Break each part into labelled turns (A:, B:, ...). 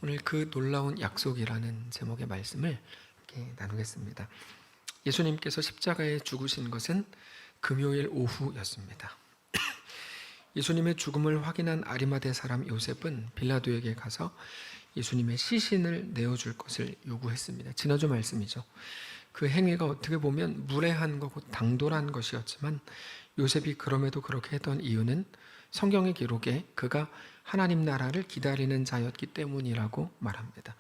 A: 오늘 그 놀라운 약속이라는 제목의 말씀을 함께 나누겠습니다. 예수님께서 십자가에 죽으신 것은 금요일 오후였습니다. 예수님의 죽음을 확인한 아리마대 사람 요셉은 빌라도에게 가서 예수님의 시신을 내어줄 것을 요구했습니다. 지난주 말씀이죠. 그 행위가 어떻게 보면 무례한 거고 당돌한 것이었지만 요셉이 그럼에도 그렇게 했던 이유는 성경의 기록에 그가 하나님 나라를 기다리는 자였기 때문이라고 말합니다.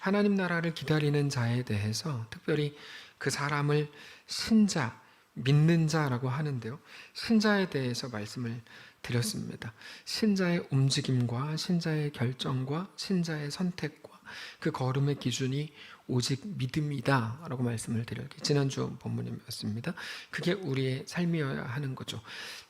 A: 하나님 나라를 기다리는 자에 대해서 특별히 그 사람을 신자, 믿는 자라고 하는데요. 신자에 대해서 말씀을 드렸습니다. 신자의 움직임과 신자의 결정과 신자의 선택과 그 걸음의 기준이 오직 믿음이다 라고 말씀을 드렸기 지난주 본문이었습니다. 그게 우리의 삶이어야 하는 거죠.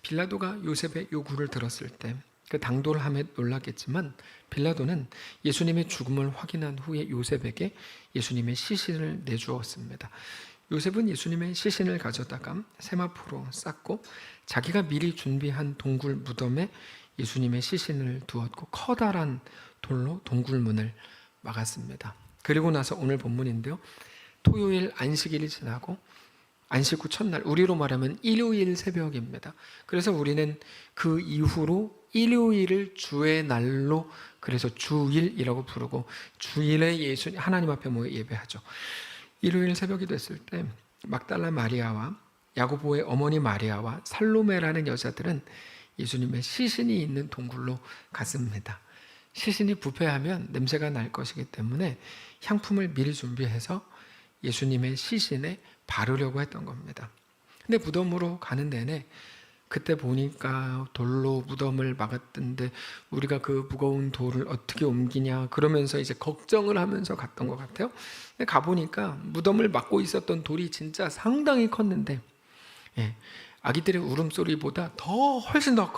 A: 빌라도가 요셉의 요구를 들었을 때 그 당돌함에 놀랐겠지만 빌라도는 예수님의 죽음을 확인한 후에 요셉에게 예수님의 시신을 내주었습니다. 요셉은 예수님의 시신을 가져다가 세마포로 쌌고 자기가 미리 준비한 동굴 무덤에 예수님의 시신을 두었고 커다란 돌로 동굴문을 막았습니다. 그리고 나서 오늘 본문인데요. 토요일 안식일이 지나고 안식 후 첫날, 우리로 말하면 일요일 새벽입니다. 그래서 우리는 그 이후로 일요일을 주의 날로, 그래서 주일이라고 부르고 주일에 하나님 앞에 모여 예배하죠. 일요일 새벽이 됐을 때 막달라 마리아와 야고보의 어머니 마리아와 살로메라는 여자들은 예수님의 시신이 있는 동굴로 갔습니다. 시신이 부패하면 냄새가 날 것이기 때문에 향품을 미리 준비해서 예수님의 시신에 바르려고 했던 겁니다. 근데 무덤으로 가는 내내 그때 보니까 돌로 무덤을 막았던데 우리가 그 무거운 돌을 어떻게 옮기냐 그러면서 이제 걱정을 하면서 갔던 것 같아요. 근데 가보니까 무덤을 막고 있었던 돌이 진짜 상당히 컸는데 아기들의 울음소리보다 훨씬 더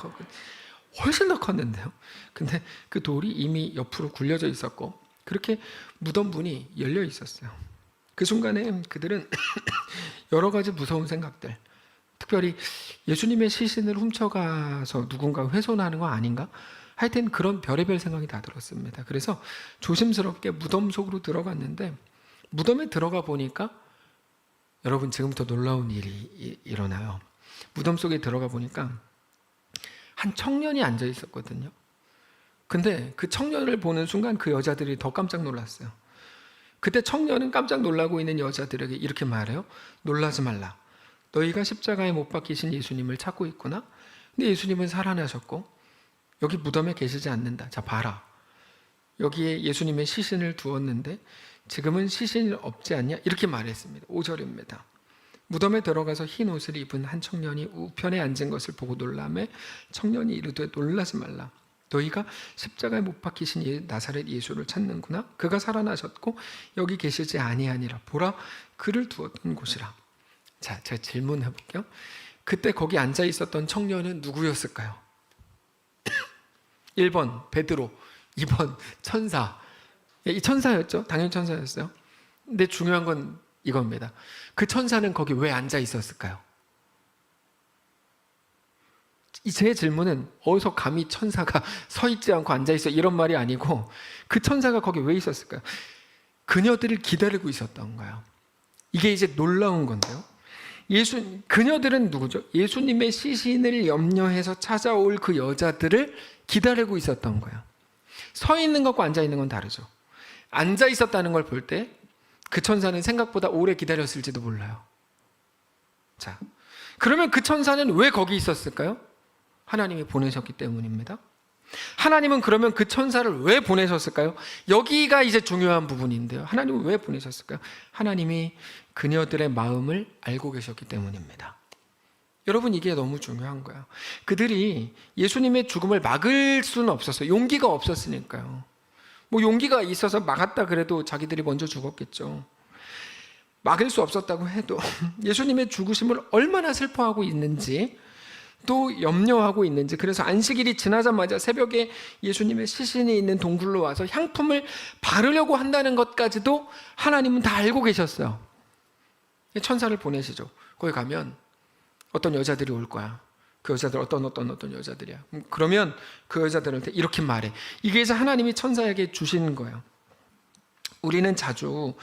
A: 컸는데요. 근데 그 돌이 이미 옆으로 굴려져 있었고 그렇게 무덤 문이 열려 있었어요. 그 순간에 그들은 여러 가지 무서운 생각들, 특별히 예수님의 시신을 훔쳐가서 누군가 훼손하는 거 아닌가? 하여튼 그런 별의별 생각이 다 들었습니다. 그래서 조심스럽게 무덤 속으로 들어갔는데 무덤에 들어가 보니까 여러분 지금부터 놀라운 일이 일어나요. 무덤 속에 들어가 보니까 한 청년이 앉아 있었거든요. 근데 그 청년을 보는 순간 그 여자들이 더 깜짝 놀랐어요. 그때 청년은 깜짝 놀라고 있는 여자들에게 이렇게 말해요. 놀라지 말라. 너희가 십자가에 못 박히신 예수님을 찾고 있구나. 근데 예수님은 살아나셨고 여기 무덤에 계시지 않는다. 자 봐라. 여기에 예수님의 시신을 두었는데 지금은 시신이 없지 않냐? 이렇게 말했습니다. 5절입니다. 무덤에 들어가서 흰 옷을 입은 한 청년이 우편에 앉은 것을 보고 놀라매 청년이 이르되 놀라지 말라. 너희가 십자가에 못 박히신 나사렛 예수를 찾는구나. 그가 살아나셨고 여기 계시지 아니하니라. 보라 그를 두었던 곳이라. 자, 제가 질문해 볼게요. 그때 거기 앉아 있었던 청년은 누구였을까요? 1번 베드로, 2번 천사. 이 천사였죠. 당연히 천사였어요. 근데 중요한 건 이겁니다. 그 천사는 거기 왜 앉아 있었을까요? 제 질문은 어디서 감히 천사가 서 있지 않고 앉아 있어 이런 말이 아니고 그 천사가 거기 왜 있었을까요? 그녀들을 기다리고 있었던 거예요. 이게 이제 놀라운 건데요. 그녀들은 누구죠? 예수님의 시신을 염려해서 찾아올 그 여자들을 기다리고 있었던 거예요. 서 있는 것과 앉아 있는 건 다르죠. 앉아 있었다는 걸 볼 때 그 천사는 생각보다 오래 기다렸을지도 몰라요. 자, 그러면 그 천사는 왜 거기 있었을까요? 하나님이 보내셨기 때문입니다. 하나님은 그러면 그 천사를 왜 보내셨을까요? 여기가 이제 중요한 부분인데요. 하나님은 왜 보내셨을까요? 하나님이 그녀들의 마음을 알고 계셨기 때문입니다. 여러분 이게 너무 중요한 거예요. 그들이 예수님의 죽음을 막을 수는 없었어요. 용기가 없었으니까요. 뭐 용기가 있어서 막았다 그래도 자기들이 먼저 죽었겠죠. 막을 수 없었다고 해도 예수님의 죽으심을 얼마나 슬퍼하고 있는지 또 염려하고 있는지, 그래서 안식일이 지나자마자 새벽에 예수님의 시신이 있는 동굴로 와서 향품을 바르려고 한다는 것까지도 하나님은 다 알고 계셨어요. 천사를 보내시죠. 거기 가면 어떤 여자들이 올 거야. 그 여자들 어떤 여자들이야. 그러면 그 여자들한테 이렇게 말해. 이게 이제 하나님이 천사에게 주신 거예요. 우리는 자주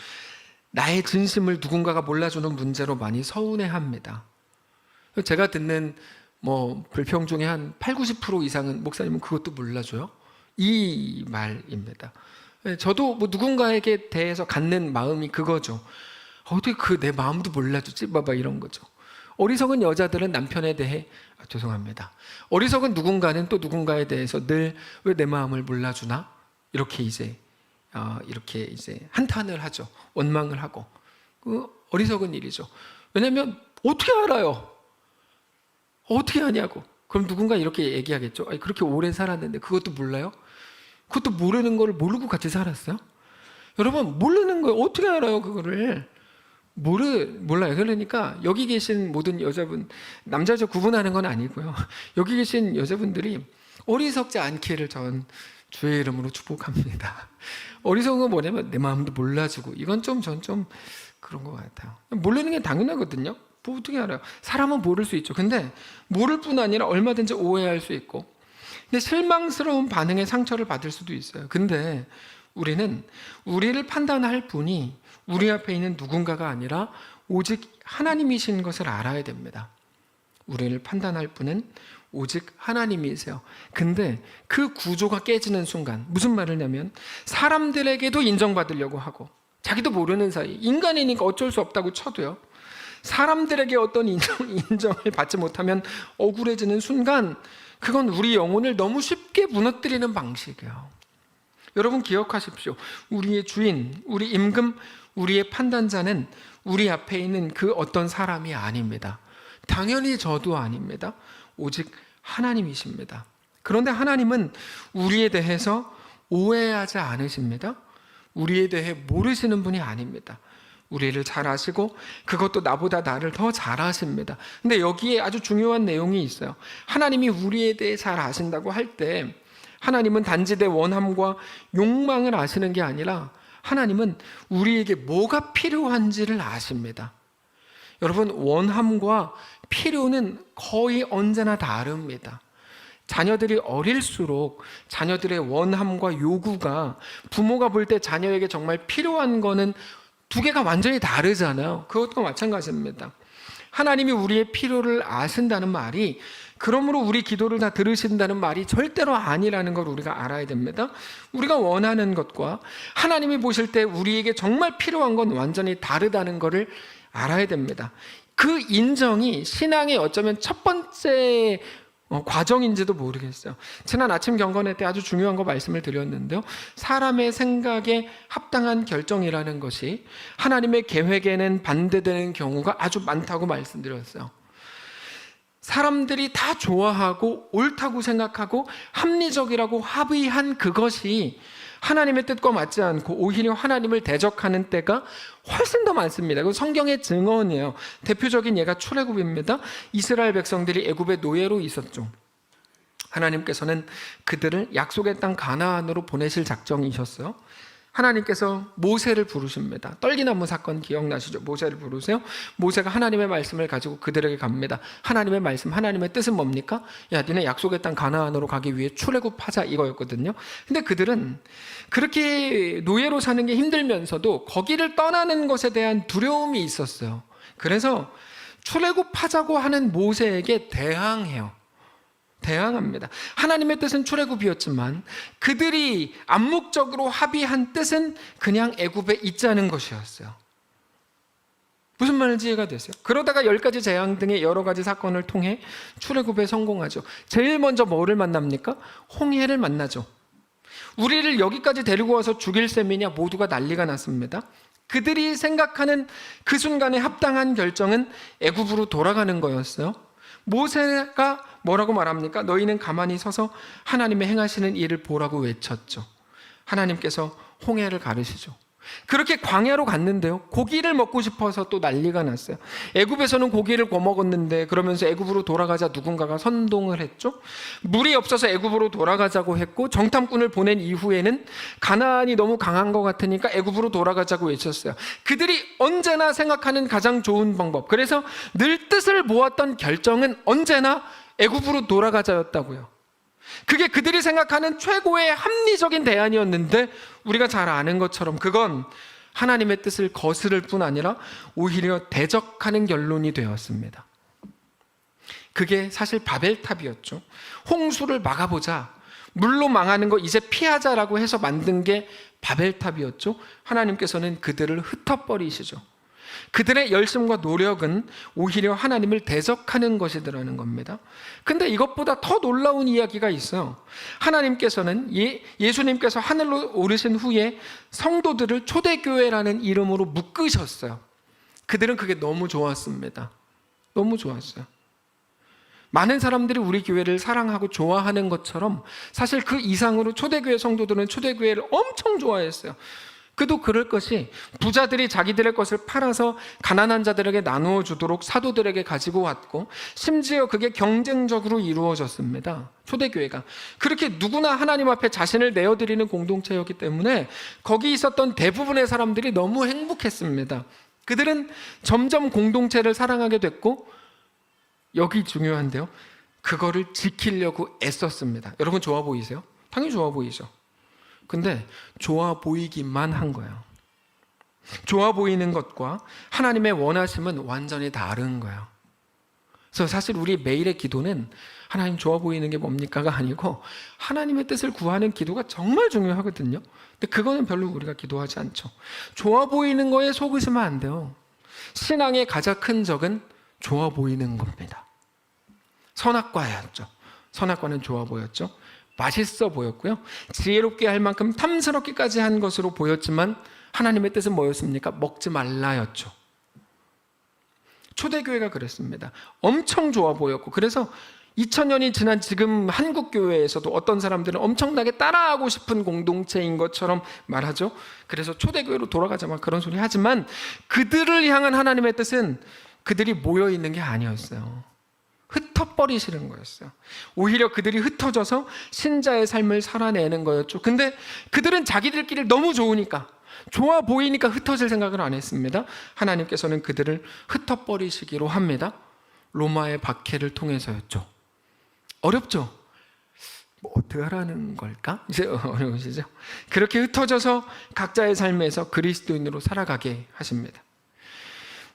A: 나의 진심을 누군가가 몰라주는 문제로 많이 서운해합니다. 제가 듣는 불평 중에 한 80-90% 이상은 목사님은 그것도 몰라줘요? 이 말입니다. 저도 누군가에게 대해서 갖는 마음이 그거죠. 어떻게 내 마음도 몰라주지? 이런 거죠. 어리석은 여자들은 남편에 대해 죄송합니다. 어리석은 누군가는 또 누군가에 대해서 늘 왜 내 마음을 몰라주나? 이렇게 이제 한탄을 하죠. 원망을 하고. 어리석은 일이죠. 왜냐하면 어떻게 알아요? 어떻게 아냐고. 그럼 누군가 이렇게 얘기하겠죠. 그렇게 오래 살았는데 그것도 몰라요? 그것도 모르는 걸 모르고 같이 살았어요? 여러분, 모르는 거 어떻게 알아요? 그거를 몰라요. 그러니까 여기 계신 모든 여자분, 남자 여자 구분하는 건 아니고요, 여기 계신 여자분들이 어리석지 않기를 전 주의 이름으로 축복합니다. 어리석은 건 뭐냐면 내 마음도 몰라주고, 이건 전 좀 그런 것 같아요. 모르는 게 당연하거든요. 어떻게 알아요? 사람은 모를 수 있죠. 근데 모를 뿐 아니라 얼마든지 오해할 수 있고, 근데 실망스러운 반응에 상처를 받을 수도 있어요. 근데 우리는 우리를 판단할 분이 우리 앞에 있는 누군가가 아니라 오직 하나님이신 것을 알아야 됩니다. 우리를 판단할 분은 오직 하나님이세요. 근데 그 구조가 깨지는 순간, 무슨 말이냐면 사람들에게도 인정받으려고 하고, 자기도 모르는 사이, 인간이니까 어쩔 수 없다고 쳐도요, 사람들에게 어떤 인정을 받지 못하면 억울해지는 순간, 그건 우리 영혼을 너무 쉽게 무너뜨리는 방식이에요. 여러분 기억하십시오. 우리의 주인, 우리 임금, 우리의 판단자는 우리 앞에 있는 그 어떤 사람이 아닙니다. 당연히 저도 아닙니다. 오직 하나님이십니다. 그런데 하나님은 우리에 대해서 오해하지 않으십니다. 우리에 대해 모르시는 분이 아닙니다. 우리를 잘 아시고 그것도 나보다 나를 더 잘 아십니다. 근데 여기에 아주 중요한 내용이 있어요. 하나님이 우리에 대해 잘 아신다고 할 때 하나님은 단지 내 원함과 욕망을 아시는 게 아니라 하나님은 우리에게 뭐가 필요한지를 아십니다. 여러분, 원함과 필요는 거의 언제나 다릅니다. 자녀들이 어릴수록 자녀들의 원함과 요구가 부모가 볼 때 자녀에게 정말 필요한 거는 두 개가 완전히 다르잖아요. 그것도 마찬가지입니다. 하나님이 우리의 필요를 아신다는 말이, 그러므로 우리 기도를 다 들으신다는 말이 절대로 아니라는 걸 우리가 알아야 됩니다. 우리가 원하는 것과 하나님이 보실 때 우리에게 정말 필요한 건 완전히 다르다는 것을 알아야 됩니다. 그 인정이 신앙의 어쩌면 첫 번째 과정인지도 모르겠어요. 지난 아침 경건회 때 아주 중요한 거 말씀을 드렸는데요, 사람의 생각에 합당한 결정이라는 것이 하나님의 계획에는 반대되는 경우가 아주 많다고 말씀드렸어요. 사람들이 다 좋아하고 옳다고 생각하고 합리적이라고 합의한 그것이 하나님의 뜻과 맞지 않고 오히려 하나님을 대적하는 때가 훨씬 더 많습니다. 그 성경의 증언이에요. 대표적인 예가 출애굽입니다. 이스라엘 백성들이 애굽의 노예로 있었죠. 하나님께서는 그들을 약속의 땅 가나안으로 보내실 작정이셨어요. 하나님께서 모세를 부르십니다. 떨기나무 사건 기억나시죠? 모세를 부르세요. 모세가 하나님의 말씀을 가지고 그들에게 갑니다. 하나님의 말씀, 하나님의 뜻은 뭡니까? 야, 니네 약속의 땅 가나안으로 가기 위해 출애굽하자, 이거였거든요. 근데 그들은 그렇게 노예로 사는 게 힘들면서도 거기를 떠나는 것에 대한 두려움이 있었어요. 그래서 출애굽하자고 하는 모세에게 대항합니다. 하나님의 뜻은 출애굽이었지만 그들이 암묵적으로 합의한 뜻은 그냥 애굽에 있자는 것이었어요. 무슨 말인지 이해가 됐어요? 그러다가 10가지 재앙 등의 여러 가지 사건을 통해 출애굽에 성공하죠. 제일 먼저 뭐를 만납니까? 홍해를 만나죠. 우리를 여기까지 데리고 와서 죽일 셈이냐, 모두가 난리가 났습니다. 그들이 생각하는 그 순간에 합당한 결정은 애굽으로 돌아가는 거였어요. 모세가 뭐라고 말합니까? 너희는 가만히 서서 하나님의 행하시는 일을 보라고 외쳤죠. 하나님께서 홍해를 가르시죠. 그렇게 광야로 갔는데요, 고기를 먹고 싶어서 또 난리가 났어요. 애굽에서는 고기를 구워 먹었는데 그러면서 애굽으로 돌아가자 누군가가 선동을 했죠. 물이 없어서 애굽으로 돌아가자고 했고, 정탐꾼을 보낸 이후에는 가나안이 너무 강한 것 같으니까 애굽으로 돌아가자고 외쳤어요. 그들이 언제나 생각하는 가장 좋은 방법, 그래서 늘 뜻을 모았던 결정은 언제나 애굽으로 돌아가자였다고요. 그게 그들이 생각하는 최고의 합리적인 대안이었는데 우리가 잘 아는 것처럼 그건 하나님의 뜻을 거스를 뿐 아니라 오히려 대적하는 결론이 되었습니다. 그게 사실 바벨탑이었죠. 홍수를 막아보자, 물로 망하는 거 이제 피하자라고 해서 만든 게 바벨탑이었죠. 하나님께서는 그들을 흩어버리시죠. 그들의 열심과 노력은 오히려 하나님을 대적하는 것이더라는 겁니다. 근데 이것보다 더 놀라운 이야기가 있어요. 하나님께서는 예수님께서 하늘로 오르신 후에 성도들을 초대교회라는 이름으로 묶으셨어요. 그들은 그게 너무 좋았습니다. 너무 좋았어요. 많은 사람들이 우리 교회를 사랑하고 좋아하는 것처럼 사실 그 이상으로 초대교회 성도들은 초대교회를 엄청 좋아했어요. 그도 그럴 것이 부자들이 자기들의 것을 팔아서 가난한 자들에게 나누어 주도록 사도들에게 가지고 왔고, 심지어 그게 경쟁적으로 이루어졌습니다. 초대교회가 그렇게 누구나 하나님 앞에 자신을 내어드리는 공동체였기 때문에 거기 있었던 대부분의 사람들이 너무 행복했습니다. 그들은 점점 공동체를 사랑하게 됐고, 여기 중요한데요, 그거를 지키려고 애썼습니다. 여러분 좋아 보이세요? 당연히 좋아 보이죠. 근데 좋아 보이기만 한 거예요. 좋아 보이는 것과 하나님의 원하심은 완전히 다른 거예요. 그래서 사실 우리 매일의 기도는 하나님 좋아 보이는 게 뭡니까가 아니고 하나님의 뜻을 구하는 기도가 정말 중요하거든요. 근데 그거는 별로 우리가 기도하지 않죠. 좋아 보이는 거에 속으시면 안 돼요. 신앙의 가장 큰 적은 좋아 보이는 겁니다. 선악과였죠. 선악과는 좋아 보였죠. 맛있어 보였고요. 지혜롭게 할 만큼 탐스럽기까지 한 것으로 보였지만 하나님의 뜻은 뭐였습니까? 먹지 말라였죠. 초대교회가 그랬습니다. 엄청 좋아 보였고, 그래서 2000년이 지난 지금 한국교회에서도 어떤 사람들은 엄청나게 따라하고 싶은 공동체인 것처럼 말하죠. 그래서 초대교회로 돌아가자마자 그런 소리 하지만 그들을 향한 하나님의 뜻은 그들이 모여있는 게 아니었어요. 흩어버리시는 거였어요. 오히려 그들이 흩어져서 신자의 삶을 살아내는 거였죠. 근데 그들은 자기들끼리 너무 좋으니까, 좋아 보이니까 흩어질 생각을 안 했습니다. 하나님께서는 그들을 흩어버리시기로 합니다. 로마의 박해를 통해서였죠. 어렵죠? 뭐 어떻게 하라는 걸까? 이제 어려우시죠? 그렇게 흩어져서 각자의 삶에서 그리스도인으로 살아가게 하십니다.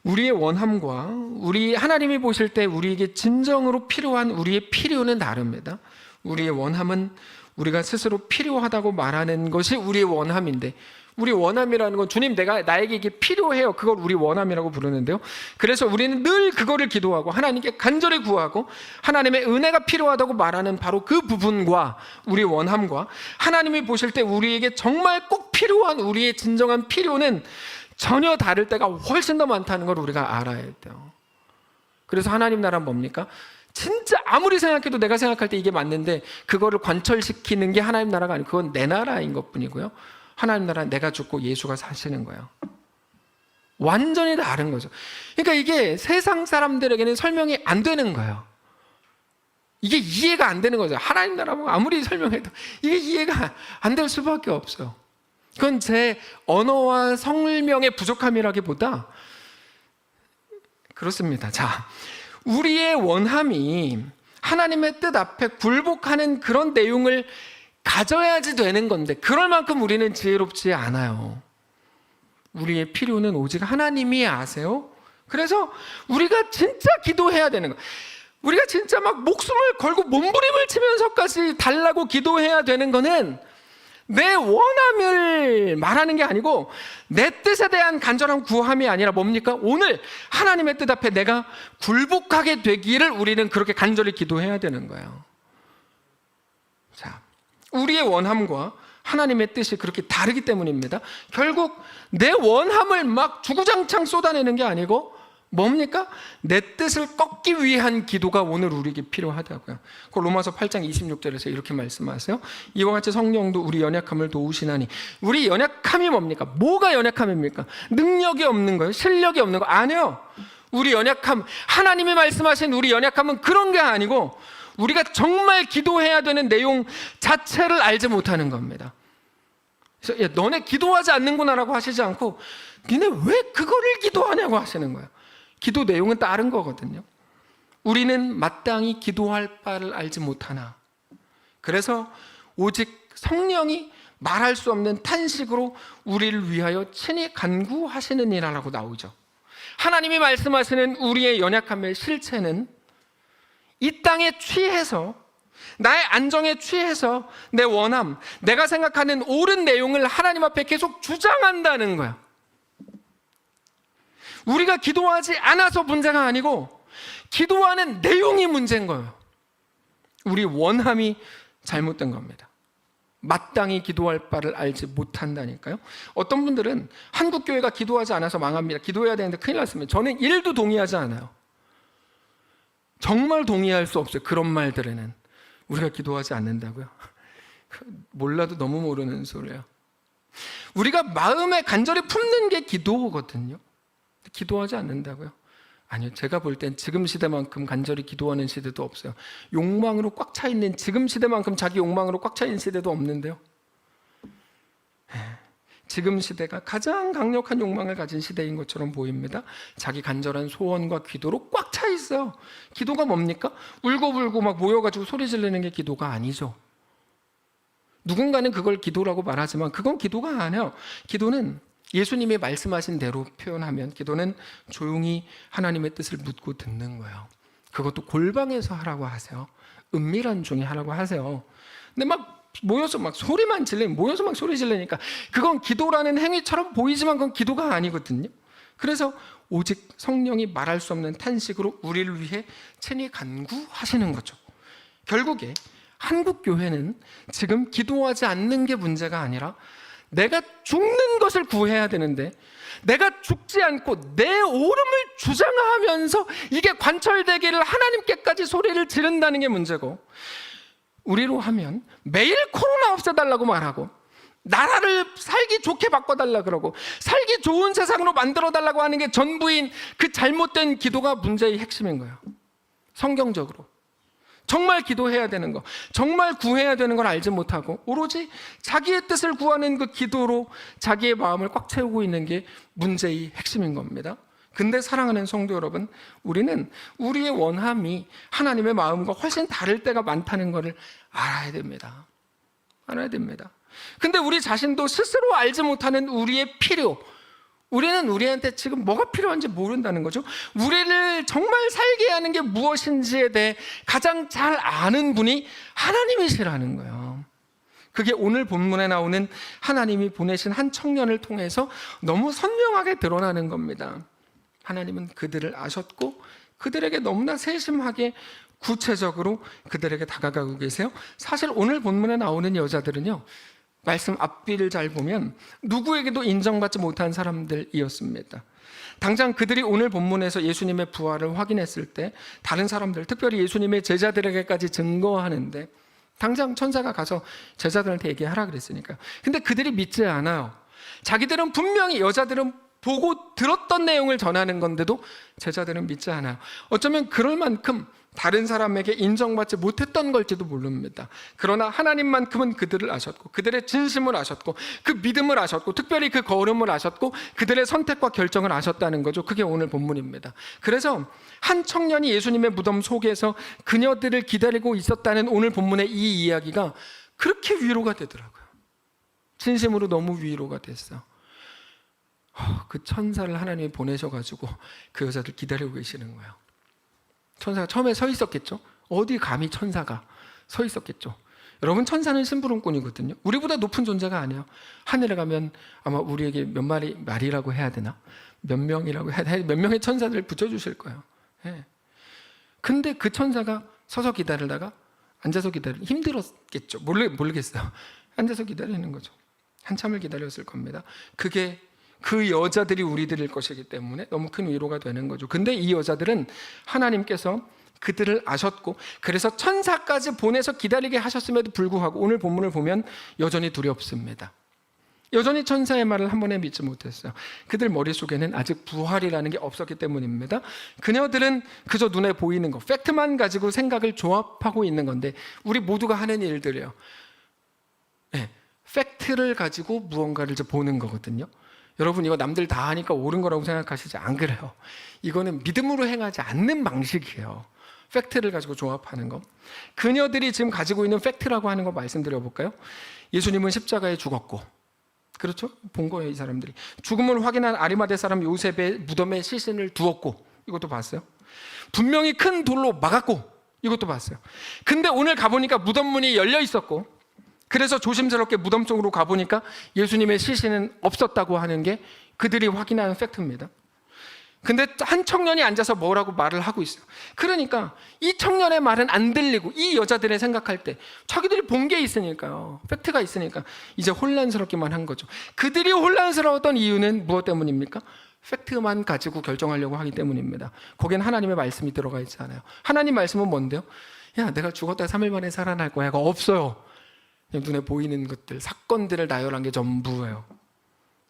A: 우리의 원함과 우리 하나님이 보실 때 우리에게 진정으로 필요한 우리의 필요는 다릅니다. 우리의 원함은 우리가 스스로 필요하다고 말하는 것이 우리의 원함인데, 우리 원함이라는 건 주님 나에게 이게 필요해요, 그걸 우리 원함이라고 부르는데요. 그래서 우리는 늘 그거를 기도하고 하나님께 간절히 구하고 하나님의 은혜가 필요하다고 말하는 바로 그 부분과 우리 원함과 하나님이 보실 때 우리에게 정말 꼭 필요한 우리의 진정한 필요는 전혀 다를 때가 훨씬 더 많다는 걸 우리가 알아야 돼요. 그래서 하나님 나라는 뭡니까? 진짜 아무리 생각해도 내가 생각할 때 이게 맞는데 그거를 관철시키는 게 하나님 나라가 아니고 그건 내 나라인 것뿐이고요. 하나님 나라는 내가 죽고 예수가 사시는 거예요. 완전히 다른 거죠. 그러니까 이게 세상 사람들에게는 설명이 안 되는 거예요. 이게 이해가 안 되는 거죠. 하나님 나라고 아무리 설명해도 이게 이해가 안 될 수밖에 없어요. 그건 제 언어와 설명의 부족함이라기보다 그렇습니다. 자, 우리의 원함이 하나님의 뜻 앞에 굴복하는 그런 내용을 가져야지 되는 건데 그럴 만큼 우리는 지혜롭지 않아요. 우리의 필요는 오직 하나님이 아세요. 그래서 우리가 진짜 기도해야 되는 거예요. 우리가 진짜 막 목숨을 걸고 몸부림을 치면서까지 달라고 기도해야 되는 거는 내 원함을 말하는 게 아니고 내 뜻에 대한 간절한 구함이 아니라 뭡니까? 오늘 하나님의 뜻 앞에 내가 굴복하게 되기를 우리는 그렇게 간절히 기도해야 되는 거예요. 자, 우리의 원함과 하나님의 뜻이 그렇게 다르기 때문입니다. 결국 내 원함을 막 주구장창 쏟아내는 게 아니고 뭡니까? 내 뜻을 꺾기 위한 기도가 오늘 우리에게 필요하다고요. 그 로마서 8장 26절에서 이렇게 말씀하세요. 이와 같이 성령도 우리 연약함을 도우시나니. 우리 연약함이 뭡니까? 뭐가 연약함입니까? 능력이 없는 거예요? 실력이 없는 거? 아니요. 우리 연약함, 하나님이 말씀하신 우리 연약함은 그런 게 아니고 우리가 정말 기도해야 되는 내용 자체를 알지 못하는 겁니다. 그래서 야, 너네 기도하지 않는구나라고 하시지 않고 니네 왜 그거를 기도하냐고 하시는 거예요. 기도 내용은 다른 거거든요. 우리는 마땅히 기도할 바를 알지 못하나. 그래서 오직 성령이 말할 수 없는 탄식으로 우리를 위하여 친히 간구하시느니라라고 나오죠. 하나님이 말씀하시는 우리의 연약함의 실체는 이 땅에 취해서, 나의 안정에 취해서 내 원함, 내가 생각하는 옳은 내용을 하나님 앞에 계속 주장한다는 거야. 우리가 기도하지 않아서 문제가 아니고 기도하는 내용이 문제인 거예요. 우리 원함이 잘못된 겁니다. 마땅히 기도할 바를 알지 못한다니까요. 어떤 분들은 한국교회가 기도하지 않아서 망합니다, 기도해야 되는데 큰일 났습니다. 저는 1도 동의하지 않아요. 정말 동의할 수 없어요. 그런 말들에는 우리가 기도하지 않는다고요? 몰라도 너무 모르는 소리예요. 우리가 마음에 간절히 품는 게 기도거든요. 기도하지 않는다고요? 아니요, 제가 볼 땐 지금 시대만큼 간절히 기도하는 시대도 없어요. 욕망으로 꽉 차 있는, 지금 시대만큼 자기 욕망으로 꽉 차 있는 시대도 없는데요. 지금 시대가 가장 강력한 욕망을 가진 시대인 것처럼 보입니다. 자기 간절한 소원과 기도로 꽉 차 있어요. 기도가 뭡니까? 울고불고 막 모여가지고 소리 지르는 게 기도가 아니죠. 누군가는 그걸 기도라고 말하지만 그건 기도가 아니에요. 기도는 예수님이 말씀하신 대로 표현하면 기도는 조용히 하나님의 뜻을 묻고 듣는 거예요. 그것도 골방에서 하라고 하세요. 은밀한 중에 하라고 하세요. 근데 막 모여서 막 소리만 지르면, 모여서 막 소리 지르니까 그건 기도라는 행위처럼 보이지만 그건 기도가 아니거든요. 그래서 오직 성령이 말할 수 없는 탄식으로 우리를 위해 친히 간구하시는 거죠. 결국에 한국 교회는 지금 기도하지 않는 게 문제가 아니라 내가 죽는 것을 구해야 되는데 내가 죽지 않고 내 오름을 주장하면서 이게 관철되기를 하나님께까지 소리를 지른다는 게 문제고, 우리로 하면 매일 코로나 없애달라고 말하고 나라를 살기 좋게 바꿔달라 그러고 살기 좋은 세상으로 만들어달라고 하는 게 전부인 그 잘못된 기도가 문제의 핵심인 거예요. 성경적으로 정말 기도해야 되는 거, 정말 구해야 되는 걸 알지 못하고 오로지 자기의 뜻을 구하는 그 기도로 자기의 마음을 꽉 채우고 있는 게 문제의 핵심인 겁니다. 근데 사랑하는 성도 여러분, 우리는 우리의 원함이 하나님의 마음과 훨씬 다를 때가 많다는 것을 알아야 됩니다. 알아야 됩니다. 근데 우리 자신도 스스로 알지 못하는 우리의 필요, 우리는 우리한테 지금 뭐가 필요한지 모른다는 거죠. 우리를 정말 살게 하는 게 무엇인지에 대해 가장 잘 아는 분이 하나님이시라는 거예요. 그게 오늘 본문에 나오는 하나님이 보내신 한 청년을 통해서 너무 선명하게 드러나는 겁니다. 하나님은 그들을 아셨고 그들에게 너무나 세심하게 구체적으로 그들에게 다가가고 계세요. 사실 오늘 본문에 나오는 여자들은요, 말씀 앞뒤를 잘 보면 누구에게도 인정받지 못한 사람들이었습니다. 당장 그들이 오늘 본문에서 예수님의 부활을 확인했을 때 다른 사람들, 특별히 예수님의 제자들에게까지 증거하는데 당장 천사가 가서 제자들한테 얘기하라 그랬으니까요. 근데 그들이 믿지 않아요. 자기들은 분명히, 여자들은 보고 들었던 내용을 전하는 건데도 제자들은 믿지 않아요. 어쩌면 그럴 만큼 다른 사람에게 인정받지 못했던 걸지도 모릅니다. 그러나 하나님만큼은 그들을 아셨고 그들의 진심을 아셨고 그 믿음을 아셨고 특별히 그 걸음을 아셨고 그들의 선택과 결정을 아셨다는 거죠. 그게 오늘 본문입니다. 그래서 한 청년이 예수님의 무덤 속에서 그녀들을 기다리고 있었다는 오늘 본문의 이 이야기가 그렇게 위로가 되더라고요. 진심으로 너무 위로가 됐어. 그 천사를 하나님이 보내셔가지고 그 여자들 기다리고 계시는 거예요. 천사가 처음에 서 있었겠죠? 어디 감히 천사가 서 있었겠죠? 여러분, 천사는 심부름꾼이거든요. 우리보다 높은 존재가 아니에요. 하늘에 가면 아마 우리에게 몇 마리, 말이라고 해야 되나? 몇 명이라고 해야 되나? 몇 명의 천사들을 붙여주실 거예요. 예. 근데 그 천사가 서서 기다리다가 앉아서 기다리기 힘들었겠죠. 모르겠어요. 앉아서 기다리는 거죠. 한참을 기다렸을 겁니다. 그게 그 여자들이 우리들일 것이기 때문에 너무 큰 위로가 되는 거죠. 근데 이 여자들은 하나님께서 그들을 아셨고 그래서 천사까지 보내서 기다리게 하셨음에도 불구하고 오늘 본문을 보면 여전히 두렵습니다. 여전히 천사의 말을 한 번에 믿지 못했어요. 그들 머릿속에는 아직 부활이라는 게 없었기 때문입니다. 그녀들은 그저 눈에 보이는 거, 팩트만 가지고 생각을 조합하고 있는 건데 우리 모두가 하는 일들이에요. 네, 팩트를 가지고 무언가를 보는 거거든요. 여러분, 이거 남들 다 하니까 옳은 거라고 생각하시지? 안 그래요. 이거는 믿음으로 행하지 않는 방식이에요. 팩트를 가지고 조합하는 거. 그녀들이 지금 가지고 있는 팩트라고 하는 거 말씀드려 볼까요? 예수님은 십자가에 죽었고, 그렇죠? 본 거예요, 이 사람들이. 죽음을 확인한 아리마대 사람 요셉의 무덤에 시신을 두었고, 이것도 봤어요. 분명히 큰 돌로 막았고, 이것도 봤어요. 근데 오늘 가보니까 무덤 문이 열려 있었고, 그래서 조심스럽게 무덤 쪽으로 가보니까 예수님의 시신은 없었다고 하는 게 그들이 확인하는 팩트입니다. 근데 한 청년이 앉아서 뭐라고 말을 하고 있어요. 그러니까 이 청년의 말은 안 들리고, 이 여자들의 생각할 때 자기들이 본 게 있으니까요, 팩트가 있으니까 이제 혼란스럽기만 한 거죠. 그들이 혼란스러웠던 이유는 무엇 때문입니까? 팩트만 가지고 결정하려고 하기 때문입니다. 거기엔 하나님의 말씀이 들어가 있지 않아요. 하나님 말씀은 뭔데요? 야, 내가 죽었다 3일 만에 살아날 거야가 없어요. 그냥 눈에 보이는 것들, 사건들을 나열한 게 전부예요.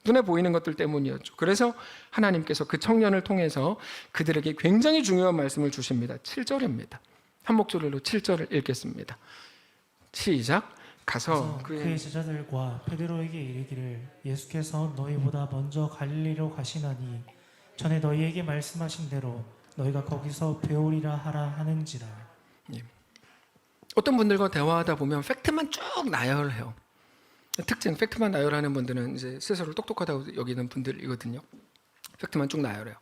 A: 눈에 보이는 것들 때문이었죠. 그래서 하나님께서 그 청년을 통해서 그들에게 굉장히 중요한 말씀을 주십니다. 7절입니다. 한 목소리로 7절을 읽겠습니다. 시작. 가서
B: 그의 제자들과 베드로에게 이르기를 예수께서 너희보다 먼저 갈릴리로 가시나니 전에 너희에게 말씀하신 대로 너희가 거기서 배우리라 하라 하는지라.
A: 어떤 분들과 대화하다 보면 팩트만 쭉 나열해요. 특징, 팩트만 나열하는 분들은 이제 스스로 똑똑하다고 여기는 분들이거든요. 팩트만 쭉 나열해요.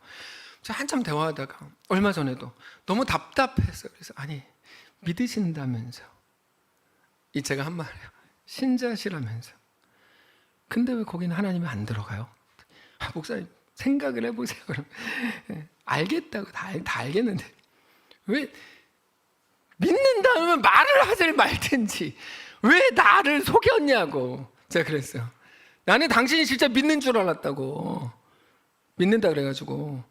A: 제가 한참 대화하다가 얼마 전에도 너무 답답했어요. 그래서 아니, 믿으신다면서, 이 제가 한 말이에요. 신자시라면서. 근데 왜 거기는 하나님이 안 들어가요? 목사님 생각을 해보세요. 그럼 알겠다고 다 알겠는데 왜 믿는다면 말을 하질 말든지 왜 나를 속였냐고. 제가 그랬어요. 나는 당신이 진짜 믿는 줄 알았다고. 믿는다 그래가지고.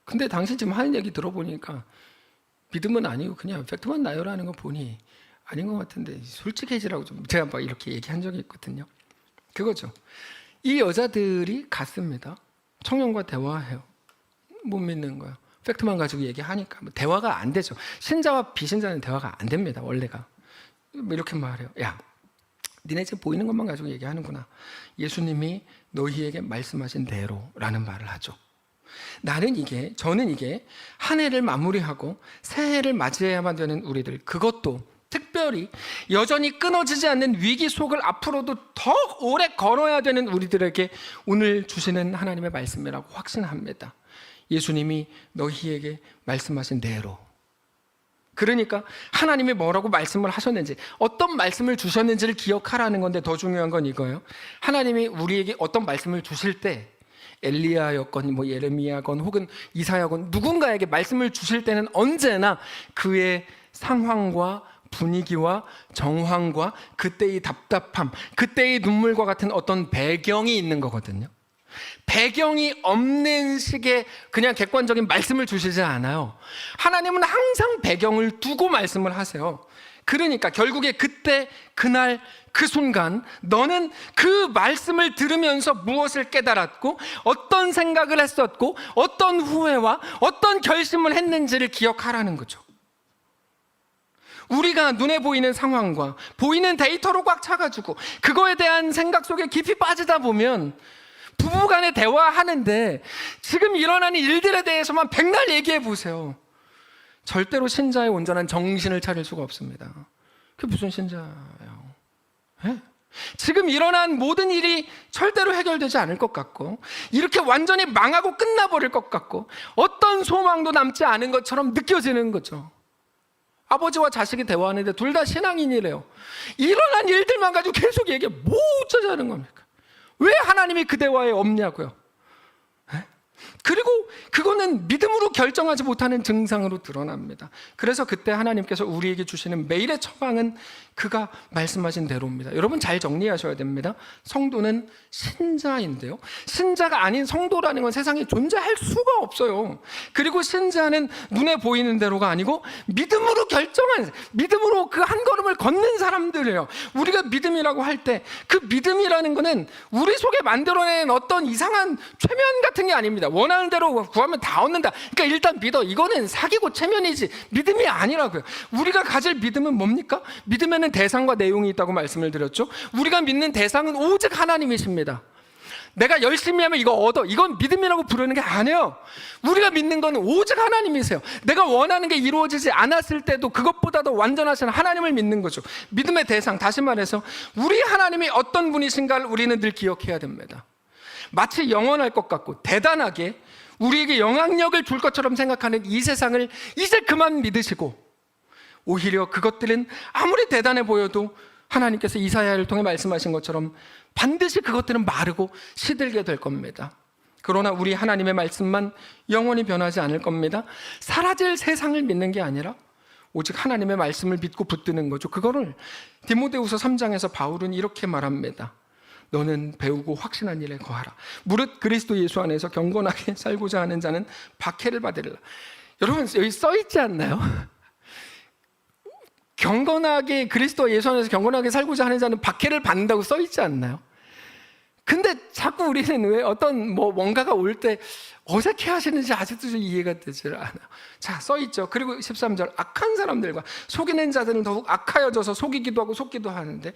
A: 근데 당신 지금 하는 얘기 들어보니까 믿음은 아니고 그냥 팩트만 나열하는 거 보니 아닌 것 같은데 솔직해지라고 좀 제가 막 이렇게 얘기한 적이 있거든요. 그거죠. 이 여자들이 갔습니다. 청년과 대화해요. 못 믿는 거예요. 팩트만 가지고 얘기하니까 대화가 안 되죠. 신자와 비신자는 대화가 안 됩니다. 원래가. 이렇게 말해요. 야, 니네 지금 보이는 것만 가지고 얘기하는구나. 예수님이 너희에게 말씀하신 대로라는 말을 하죠. 저는 이게 한 해를 마무리하고 새해를 맞이해야만 되는 우리들, 그것도 특별히 여전히 끊어지지 않는 위기 속을 앞으로도 더 오래 걸어야 되는 우리들에게 오늘 주시는 하나님의 말씀이라고 확신합니다. 예수님이 너희에게 말씀하신 대로. 그러니까 하나님이 뭐라고 말씀을 하셨는지, 어떤 말씀을 주셨는지를 기억하라는 건데 더 중요한 건 이거예요. 하나님이 우리에게 어떤 말씀을 주실 때, 엘리야였건 예레미야건 혹은 이사야건 누군가에게 말씀을 주실 때는 언제나 그의 상황과 분위기와 정황과 그때의 답답함, 그때의 눈물과 같은 어떤 배경이 있는 거거든요. 배경이 없는 식의 그냥 객관적인 말씀을 주시지 않아요. 하나님은 항상 배경을 두고 말씀을 하세요. 그러니까 결국에 그때, 그날, 그 순간 너는 그 말씀을 들으면서 무엇을 깨달았고 어떤 생각을 했었고 어떤 후회와 어떤 결심을 했는지를 기억하라는 거죠. 우리가 눈에 보이는 상황과 보이는 데이터로 꽉 차가지고 그거에 대한 생각 속에 깊이 빠지다 보면 부부간에 대화하는데 지금 일어나는 일들에 대해서만 백날 얘기해 보세요. 절대로 신자의 온전한 정신을 차릴 수가 없습니다. 그게 무슨 신자예요? 네? 지금 일어난 모든 일이 절대로 해결되지 않을 것 같고 이렇게 완전히 망하고 끝나버릴 것 같고 어떤 소망도 남지 않은 것처럼 느껴지는 거죠. 아버지와 자식이 대화하는데 둘 다 신앙인이래요. 일어난 일들만 가지고 계속 얘기해. 뭐 어쩌자는 겁니까? 왜 하나님이 그 대화에 없냐고요. 그리고 그거는 믿음으로 결정하지 못하는 증상으로 드러납니다. 그래서 그때 하나님께서 우리에게 주시는 매일의 처방은 그가 말씀하신 대로입니다. 여러분 잘 정리하셔야 됩니다. 성도는 신자인데요, 신자가 아닌 성도라는 건 세상에 존재할 수가 없어요. 그리고 신자는 눈에 보이는 대로가 아니고 믿음으로 결정한, 믿음으로 그 한 걸음을 걷는 사람들이에요. 우리가 믿음이라고 할 때 그 믿음이라는 거는 우리 속에 만들어낸 어떤 이상한 최면 같은 게 아닙니다. 원하는 대로 구하면 다 얻는다. 그러니까 일단 믿어. 이거는 사기고 체면이지 믿음이 아니라고요. 우리가 가질 믿음은 뭡니까? 믿음에는 대상과 내용이 있다고 말씀을 드렸죠. 우리가 믿는 대상은 오직 하나님이십니다. 내가 열심히 하면 이거 얻어. 이건 믿음이라고 부르는 게 아니에요. 우리가 믿는 건 오직 하나님이세요. 내가 원하는 게 이루어지지 않았을 때도 그것보다도 완전하신 하나님을 믿는 거죠. 믿음의 대상, 다시 말해서 우리 하나님이 어떤 분이신가를 우리는 늘 기억해야 됩니다. 마치 영원할 것 같고 대단하게 우리에게 영향력을 줄 것처럼 생각하는 이 세상을 이제 그만 믿으시고, 오히려 그것들은 아무리 대단해 보여도 하나님께서 이사야를 통해 말씀하신 것처럼 반드시 그것들은 마르고 시들게 될 겁니다. 그러나 우리 하나님의 말씀만 영원히 변하지 않을 겁니다. 사라질 세상을 믿는 게 아니라 오직 하나님의 말씀을 믿고 붙드는 거죠. 그거를 디모데후서 3장에서 바울은 이렇게 말합니다. 너는 배우고 확신한 일에 거하라. 무릇 그리스도 예수 안에서 경건하게 살고자 하는 자는 박해를 받으리라. 여러분, 여기 써 있지 않나요? 경건하게, 그리스도 예수 안에서 경건하게 살고자 하는 자는 박해를 받는다고 써 있지 않나요? 근데 자꾸 우리는 왜 어떤 뭔가가 올 때 어색해 하시는지 아직도 좀 이해가 되질 않아요. 자, 써 있죠. 그리고 13절, 악한 사람들과 속이는 자들은 더욱 악하여져서 속이기도 하고 속기도 하는데,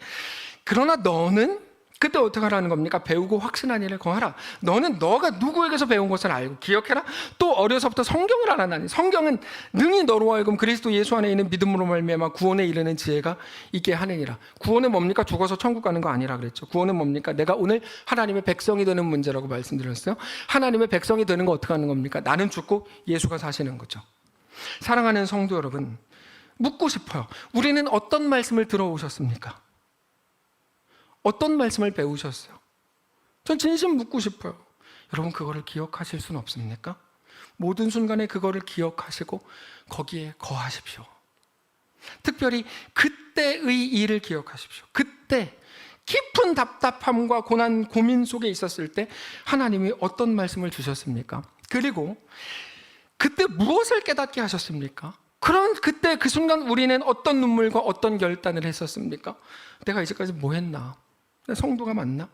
A: 그러나 너는 그때 어떻게 하라는 겁니까? 배우고 확신한 일에 거하라. 너는 너가 누구에게서 배운 것을 알고 기억해라. 또 어려서부터 성경을 알아나니 성경은 능히 너로 하여금 그리스도 예수 안에 있는 믿음으로 말미암아 구원에 이르는 지혜가 있게 하느니라. 구원은 뭡니까? 죽어서 천국 가는 거 아니라 그랬죠. 구원은 뭡니까? 내가 오늘 하나님의 백성이 되는 문제라고 말씀드렸어요. 하나님의 백성이 되는 거 어떻게 하는 겁니까? 나는 죽고 예수가 사시는 거죠. 사랑하는 성도 여러분, 묻고 싶어요. 우리는 어떤 말씀을 들어오셨습니까? 어떤 말씀을 배우셨어요? 전 진심 묻고 싶어요. 여러분, 그거를 기억하실 수는 없습니까? 모든 순간에 그거를 기억하시고 거기에 거하십시오. 특별히 그때의 일을 기억하십시오. 그때 깊은 답답함과 고난, 고민 속에 있었을 때 하나님이 어떤 말씀을 주셨습니까? 그리고 그때 무엇을 깨닫게 하셨습니까? 그런 그때 그 순간 우리는 어떤 눈물과 어떤 결단을 했었습니까? 내가 이제까지 뭐 했나? 성도가 맞나?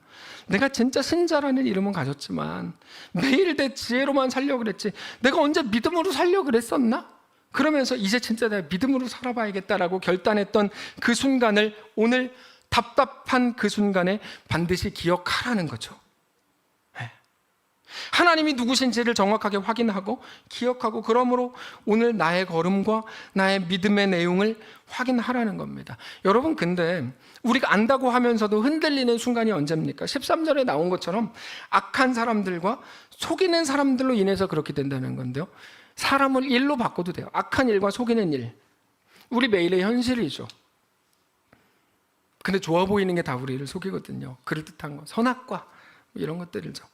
A: 내가 진짜 신자라는 이름은 가졌지만 매일 내 지혜로만 살려고 그랬지 내가 언제 믿음으로 살려고 그랬었나? 그러면서 이제 진짜 내가 믿음으로 살아봐야겠다라고 결단했던 그 순간을 오늘 답답한 그 순간에 반드시 기억하라는 거죠. 하나님이 누구신지를 정확하게 확인하고 기억하고, 그러므로 오늘 나의 걸음과 나의 믿음의 내용을 확인하라는 겁니다. 여러분, 근데 우리가 안다고 하면서도 흔들리는 순간이 언제입니까? 13절에 나온 것처럼 악한 사람들과 속이는 사람들로 인해서 그렇게 된다는 건데요, 사람을 일로 바꿔도 돼요. 악한 일과 속이는 일, 우리 매일의 현실이죠. 근데 좋아 보이는 게 다 우리를 속이거든요. 그럴듯한 거, 선악과 이런 것들이죠.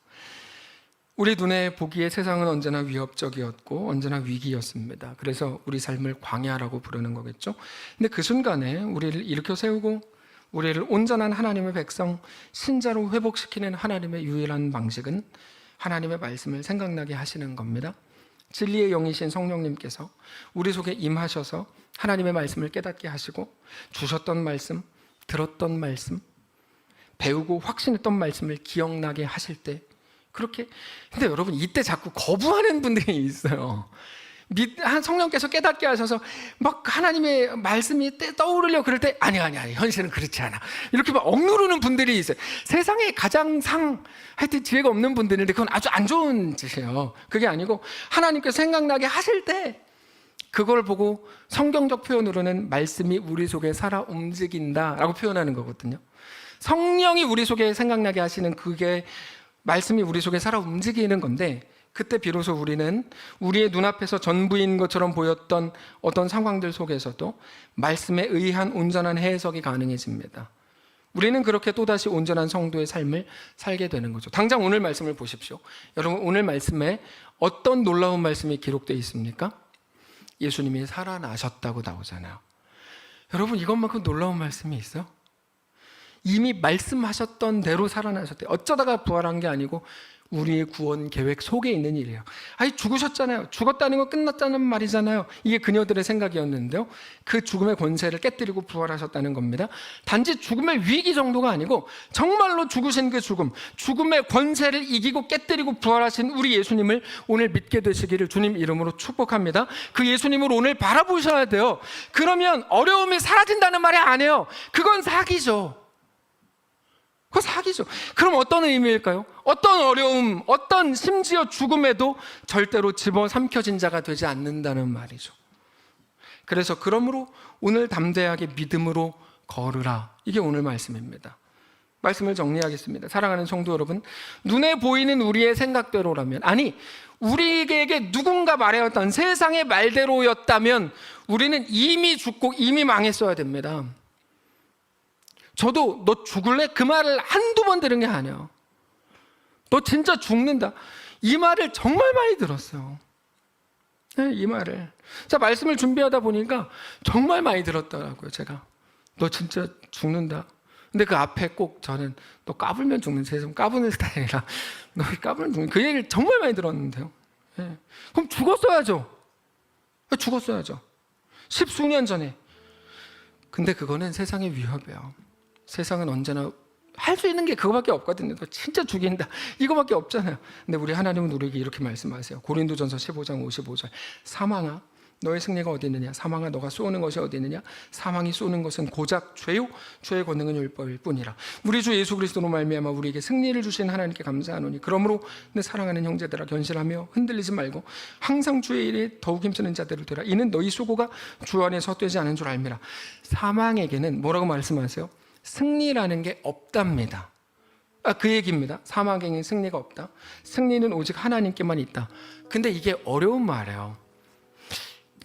A: 우리 눈에 보기에 세상은 언제나 위협적이었고 언제나 위기였습니다. 그래서 우리 삶을 광야라고 부르는 거겠죠. 근데 그 순간에 우리를 일으켜 세우고 우리를 온전한 하나님의 백성, 신자로 회복시키는 하나님의 유일한 방식은 하나님의 말씀을 생각나게 하시는 겁니다. 진리의 영이신 성령님께서 우리 속에 임하셔서 하나님의 말씀을 깨닫게 하시고, 주셨던 말씀, 들었던 말씀, 배우고 확신했던 말씀을 기억나게 하실 때, 그렇게. 근데 여러분, 이때 자꾸 거부하는 분들이 있어요. 성령께서 깨닫게 하셔서 막 하나님의 말씀이 떠오르려고 그럴 때 아니 현실은 그렇지 않아, 이렇게 막 억누르는 분들이 있어요. 세상에 가장 하여튼 지혜가 없는 분들인데 그건 아주 안 좋은 짓이에요. 그게 아니고 하나님께서 생각나게 하실 때 그걸 보고 성경적 표현으로는 말씀이 우리 속에 살아 움직인다라고 표현하는 거거든요. 성령이 우리 속에 생각나게 하시는 그게 말씀이 우리 속에 살아 움직이는 건데, 그때 비로소 우리는 우리의 눈앞에서 전부인 것처럼 보였던 어떤 상황들 속에서도 말씀에 의한 온전한 해석이 가능해집니다. 우리는 그렇게 또다시 온전한 성도의 삶을 살게 되는 거죠. 당장 오늘 말씀을 보십시오. 여러분, 오늘 말씀에 어떤 놀라운 말씀이 기록되어 있습니까? 예수님이 살아나셨다고 나오잖아요. 여러분, 이것만큼 놀라운 말씀이 있어요? 이미 말씀하셨던 대로 살아나셨대요. 어쩌다가 부활한 게 아니고 우리의 구원 계획 속에 있는 일이에요. 아니, 죽으셨잖아요. 죽었다는 건 끝났다는 말이잖아요. 이게 그녀들의 생각이었는데요, 그 죽음의 권세를 깨뜨리고 부활하셨다는 겁니다. 단지 죽음의 위기 정도가 아니고 정말로 죽으신 그 죽음의 권세를 이기고 깨뜨리고 부활하신 우리 예수님을 오늘 믿게 되시기를 주님 이름으로 축복합니다. 그 예수님을 오늘 바라보셔야 돼요. 그러면 어려움이 사라진다는 말이 아니에요. 그건 사기죠. 그거 사기죠. 그럼 어떤 의미일까요? 어떤 어려움, 어떤 심지어 죽음에도 절대로 집어삼켜진 자가 되지 않는다는 말이죠. 그래서 그러므로 오늘 담대하게 믿음으로 걸으라. 이게 오늘 말씀입니다. 말씀을 정리하겠습니다. 사랑하는 성도 여러분, 눈에 보이는 우리의 생각대로라면, 아니 우리에게 누군가 말해왔던 세상의 말대로였다면 우리는 이미 죽고 이미 망했어야 됩니다. 저도 너 죽을래? 그 말을 한두 번 들은 게 아니에요. 너 진짜 죽는다. 이 말을 정말 많이 들었어요. 네, 이 말을. 자, 말씀을 준비하다 보니까 정말 많이 들었더라고요. 제가 너 진짜 죽는다. 근데 그 앞에 꼭 저는 너 까불면 죽는, 제 좀 까부는 스타일이라 너 까불면 죽는, 그 얘기를 정말 많이 들었는데요. 네. 그럼 죽었어야죠. 죽었어야죠. 십수년 전에. 근데 그거는 세상의 위협이에요. 세상은 언제나 할 수 있는 게 그거밖에 없거든요. 너 진짜 죽인다, 이거밖에 없잖아요. 근데 우리 하나님은 우리에게 이렇게 말씀하세요. 고린도전서 15장 55절. 사망아 너의 승리가 어디 있느냐? 사망아 너가 쏘는 것이 어디 있느냐? 사망이 쏘는 것은 고작 죄요, 죄의 권능은 율법일 뿐이라. 우리 주 예수 그리스도로 말미암아 우리에게 승리를 주신 하나님께 감사하노니 그러므로 내 사랑하는 형제들아 견실하며 흔들리지 말고 항상 주의 일에 더욱 힘쓰는 자들을 되라. 이는 너희 수고가 주 안에 헛되지 않은 줄 알미라. 사망에게는 뭐라고 말씀하세요? 승리라는 게 없답니다. 그 얘기입니다. 사망에게는 승리가 없다. 승리는 오직 하나님께만 있다. 근데 이게 어려운 말이에요.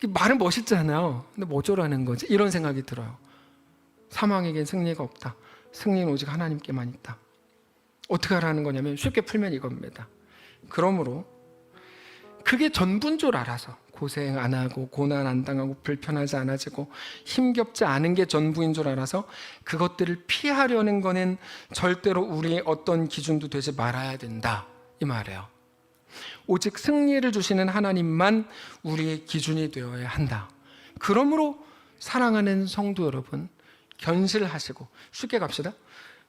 A: 말은 멋있잖아요. 근데 뭐 어쩌라는 거지? 이런 생각이 들어요. 사망에겐 승리가 없다. 승리는 오직 하나님께만 있다. 어떻게 하라는 거냐면 쉽게 풀면 이겁니다. 그러므로 그게 전부인 줄 알아서 고생 안 하고 고난 안 당하고 불편하지 않아지고 힘겹지 않은 게 전부인 줄 알아서 그것들을 피하려는 거는 절대로 우리의 어떤 기준도 되지 말아야 된다, 이 말이에요. 오직 승리를 주시는 하나님만 우리의 기준이 되어야 한다. 그러므로 사랑하는 성도 여러분, 견실하시고, 쉽게 갑시다.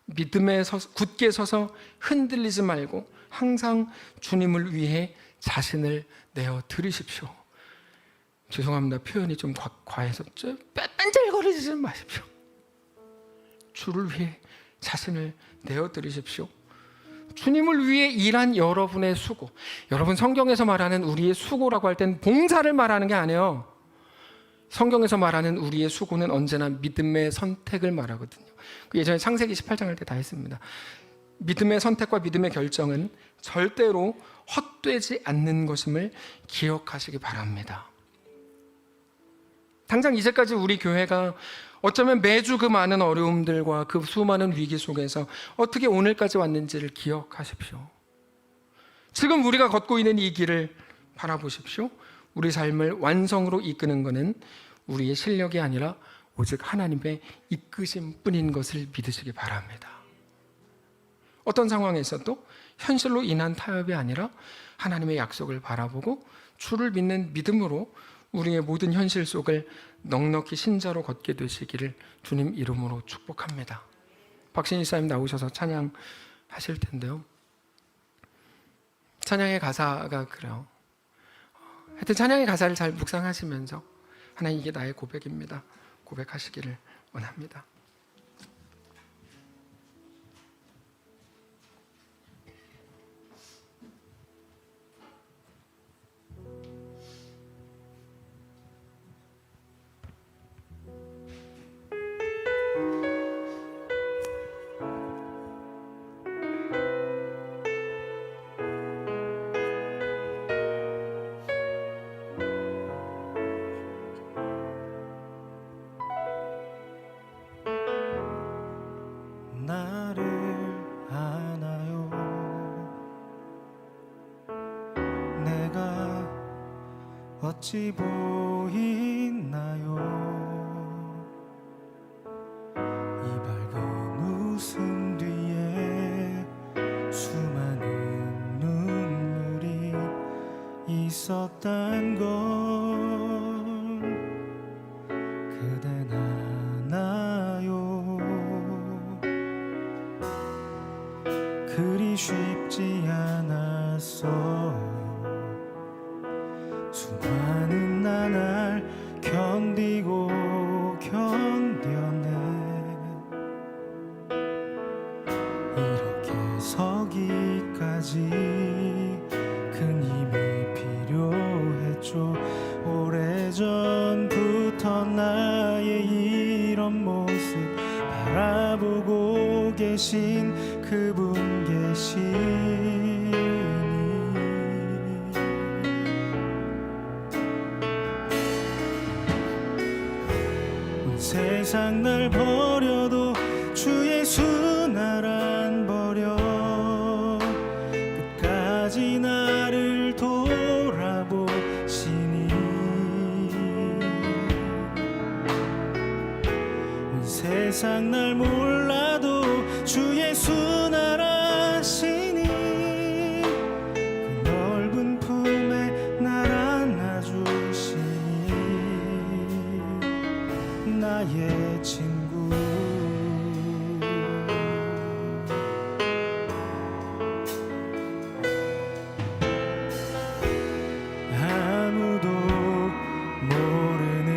A: 믿음에 굳게 서서 흔들리지 말고 항상 주님을 위해 자신을 내어 드리십시오. 죄송합니다. 표현이 좀 과해서 뺀질거리지 마십시오. 주를 위해 자신을 내어 드리십시오. 주님을 위해 일한 여러분의 수고, 여러분 성경에서 말하는 우리의 수고라고 할 땐 봉사를 말하는 게 아니에요. 성경에서 말하는 우리의 수고는 언제나 믿음의 선택을 말하거든요. 예전에 창세기 18장 할 때 다 했습니다. 믿음의 선택과 믿음의 결정은 절대로 헛되지 않는 것임을 기억하시기 바랍니다. 당장 이제까지 우리 교회가 어쩌면 매주 그 많은 어려움들과 그 수많은 위기 속에서 어떻게 오늘까지 왔는지를 기억하십시오. 지금 우리가 걷고 있는 이 길을 바라보십시오. 우리 삶을 완성으로 이끄는 것은 우리의 실력이 아니라 오직 하나님의 이끄심 뿐인 것을 믿으시기 바랍니다. 어떤 상황에서도 현실로 인한 타협이 아니라 하나님의 약속을 바라보고 주를 믿는 믿음으로 우리의 모든 현실 속을 넉넉히 신자로 걷게 되시기를 주님 이름으로 축복합니다. 박신희 사님 나오셔서 찬양하실 텐데요. 찬양의 가사가 그래요. 하여튼 찬양의 가사를 잘 묵상하시면서 하나님 이게 나의 고백입니다, 고백하시기를 원합니다.
B: 나를 아나요? 내가 어찌 보이나요? 이 밝은 웃음 뒤에 수많은 눈물이 있었단 걸 그댄 아나요? 그리 쉽지 않았어. 수많은 나날 견디고 견뎌내 대신 그분 계시니 온 세상 날 버려도 주 예수 날 안 버려 끝까지 나를 돌아보시니 온 세상 날 몰라도 주 예수 날 아시니 그 넓은 품에 날 안아주시니 나의 친구 아무도 모르는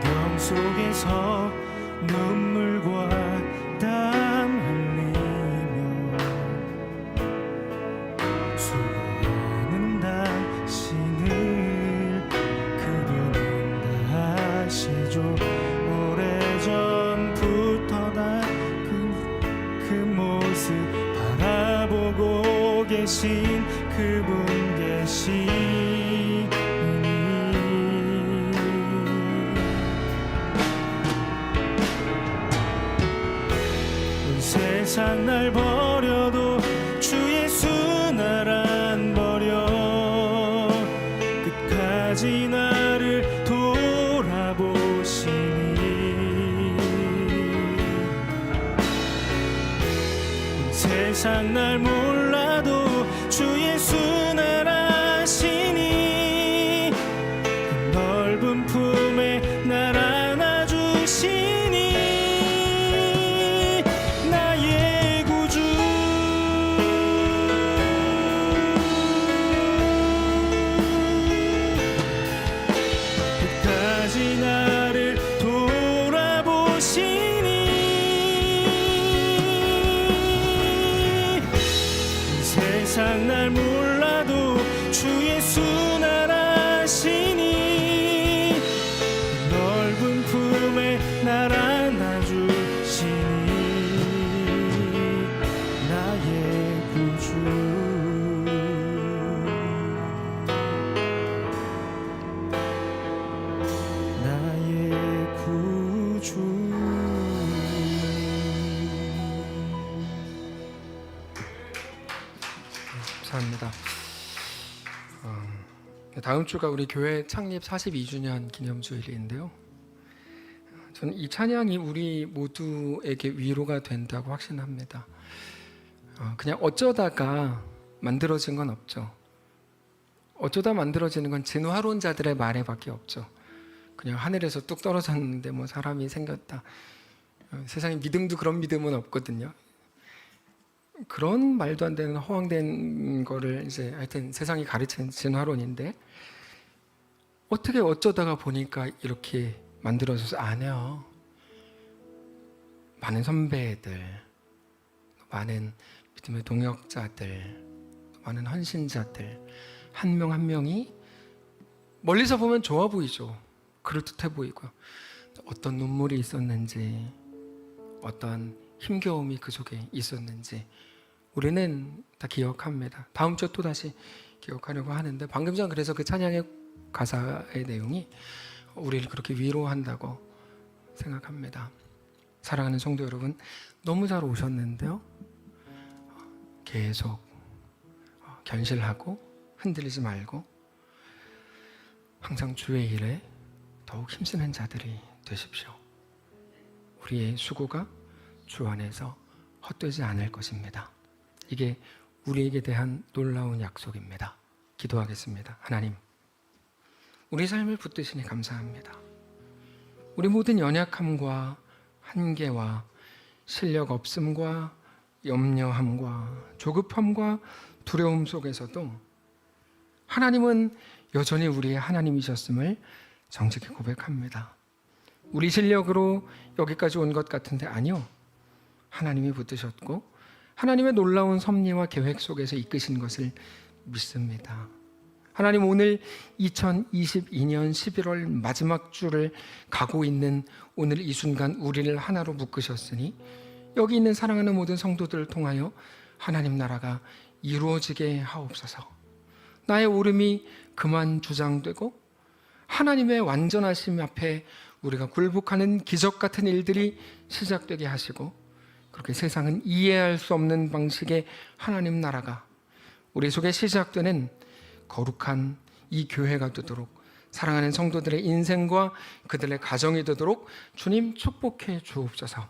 B: 풍경 속에서 눈물과 땀 흘리며 수고하는 당신을 그분은 다 아시죠. 오래전부터 다 그 모습 바라보고 계신 그분 계시니 온 세상 날 버려도 주 예수 날 안 버려 끝까지 나를 돌아보시니 온 세상 날 몰라도 주 예수 날 아시니 그 넓은 품에 날 안아주시니 나의 구주 끝까지 나를 돌아보시니 세상 날 몰라도 주 예수 날 아시니 넓은 품에 날 안아주시니 나의 구주 나의 구주
A: 감사합니다. 다음 주가 우리 교회 창립 42주년 기념주일인데요. 저는 이 찬양이 우리 모두에게 위로가 된다고 확신합니다. 그냥 어쩌다가 만들어진 건 없죠. 어쩌다 만들어지는 건 진화론자들의 말에밖에 없죠. 그냥 하늘에서 뚝 떨어졌는데 뭐 사람이 생겼다. 세상에 믿음도 그런 믿음은 없거든요. 그런 말도 안 되는 허황된 거를 이제 하여튼 세상이 가르치는 진화론인데 어떻게 어쩌다가 보니까 이렇게 만들어져서 아니요. 많은 선배들, 많은 믿음의 동역자들, 많은 헌신자들 한 명 한 명이 멀리서 보면 좋아 보이죠. 그럴듯해 보이고요. 어떤 눈물이 있었는지 어떤 힘겨움이 그 속에 있었는지 우리는 다 기억합니다. 다음 주에 또 다시 기억하려고 하는데 방금 전 그래서 그 찬양의 가사의 내용이 우리를 그렇게 위로한다고 생각합니다. 사랑하는 성도 여러분, 너무 잘 오셨는데요. 계속 견실하고 흔들리지 말고 항상 주의 일에 더욱 힘쓰는 자들이 되십시오. 우리의 수고가 주 안에서 헛되지 않을 것입니다. 이게 우리에게 대한 놀라운 약속입니다. 기도하겠습니다. 하나님, 우리 삶을 붙드시니 감사합니다. 우리 모든 연약함과 한계와 실력 없음과 염려함과 조급함과 두려움 속에서도 하나님은 여전히 우리의 하나님이셨음을 정직히 고백합니다. 우리 실력으로 여기까지 온 것 같은데 아니요. 하나님이 붙드셨고 하나님의 놀라운 섭리와 계획 속에서 이끄신 것을 믿습니다. 하나님, 오늘 2022년 11월 마지막 주를 가고 있는 오늘 이 순간 우리를 하나로 묶으셨으니 여기 있는 사랑하는 모든 성도들을 통하여 하나님 나라가 이루어지게 하옵소서. 나의 오름이 그만 주장되고 하나님의 완전하심 앞에 우리가 굴복하는 기적 같은 일들이 시작되게 하시고, 그렇게 세상은 이해할 수 없는 방식의 하나님 나라가 우리 속에 시작되는 거룩한 이 교회가 되도록, 사랑하는 성도들의 인생과 그들의 가정이 되도록 주님 축복해 주옵소서.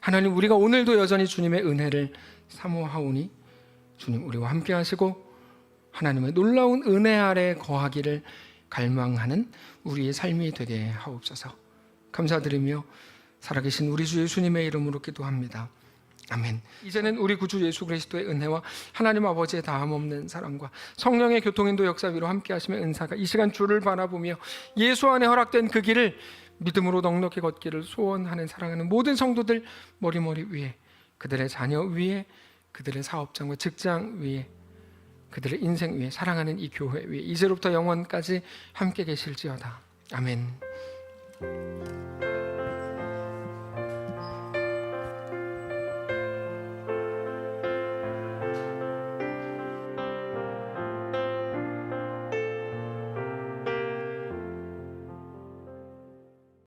A: 하나님, 우리가 오늘도 여전히 주님의 은혜를 사모하오니 주님 우리와 함께 하시고 하나님의 놀라운 은혜 아래 거하기를 갈망하는 우리의 삶이 되게 하옵소서. 감사드리며 살아계신 우리 주 예수님의 이름으로 기도합니다. 아멘. 이제는 우리 구주 예수 그리스도의 은혜와 하나님 아버지의 다함없는 사랑과 성령의 교통인도 역사 위로 함께 하시며 은사가 이 시간 주를 바라보며 예수 안에 허락된 그 길을 믿음으로 넉넉히 걷기를 소원하는 사랑하는 모든 성도들 머리머리 위에, 그들의 자녀 위에, 그들의 사업장과 직장 위에, 그들의 인생 위에, 사랑하는 이 교회 위에 이제로부터 영원까지 함께 계실지어다. 아멘.